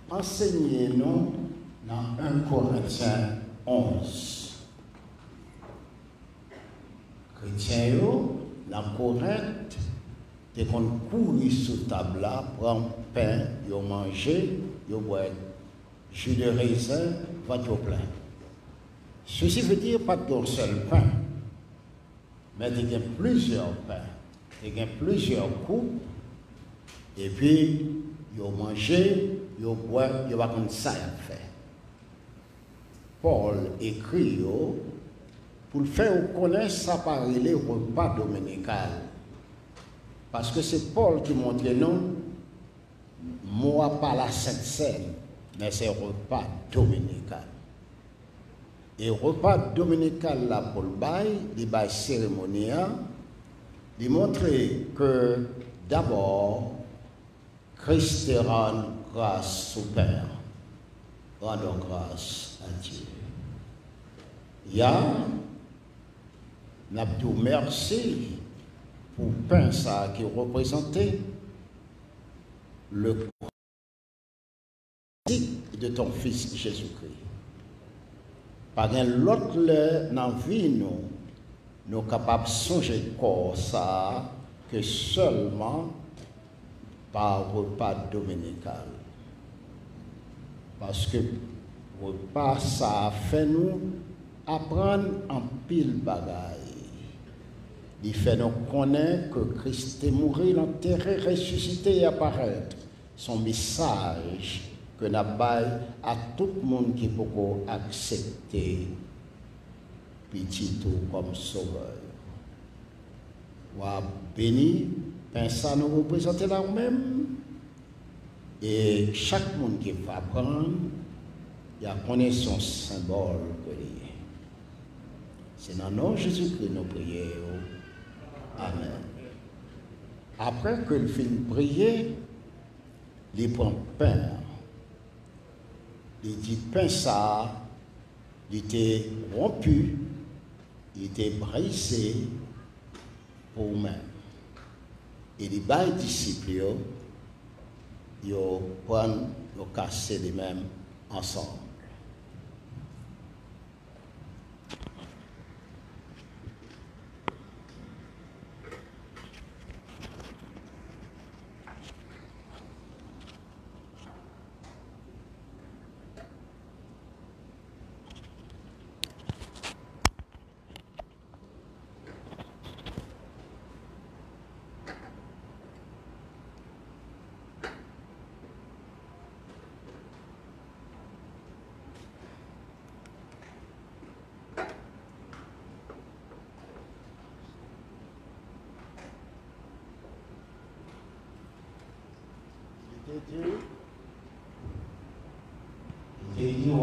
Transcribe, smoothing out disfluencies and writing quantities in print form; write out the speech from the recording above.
enseignez-nous dans 1 Corinthiens 11. Chrétiens, dans Corinthe, ils ont couru sous table là, prendre pain, ils ont mangé, ils ont boire jus de raisin, ventre plein. Ceci veut dire pas d'un seul pain, mais il y a plusieurs pains, il y a plusieurs coupes, et puis ils ont mangé, ils ont boire, ils ont comme ça à faire. Paul écrit pour le faire connaître ça par les repas dominical. Parce que c'est Paul qui montre non, moi pas la Sainte Seine, mais c'est repas dominical. Et repas dominical là pour le bail cérémonial, il montre que d'abord, Christ rend grâce au Père. Rendons grâce à Dieu. Il y a, nous merci pour pain ça qui représentait le corps de ton Fils Jésus-Christ. Par l'autre dans la vie, nous sommes capables de songer le corps ça que seulement par repas dominical. Parce que repas ça fait nous apprendre en pile bagaille. Il fait nous connaître que Christ est mort, enterré, ressuscité et apparaître. Son message que nous avons à tout le monde qui peut accepter petit tout comme sauveur. Wa béni, ça nous représente là même. Et chaque monde qui va apprendre, il a connaît son symbole que il est. C'est dans le nom de Jésus-Christ nous prions. Amen. Après que le film prier, il prend pain. Il dit pain ça, il était rompu, il était brisé pour vous-même. Et les bails disciples, ils prennent, ils cassent les mêmes ensemble. Dieu,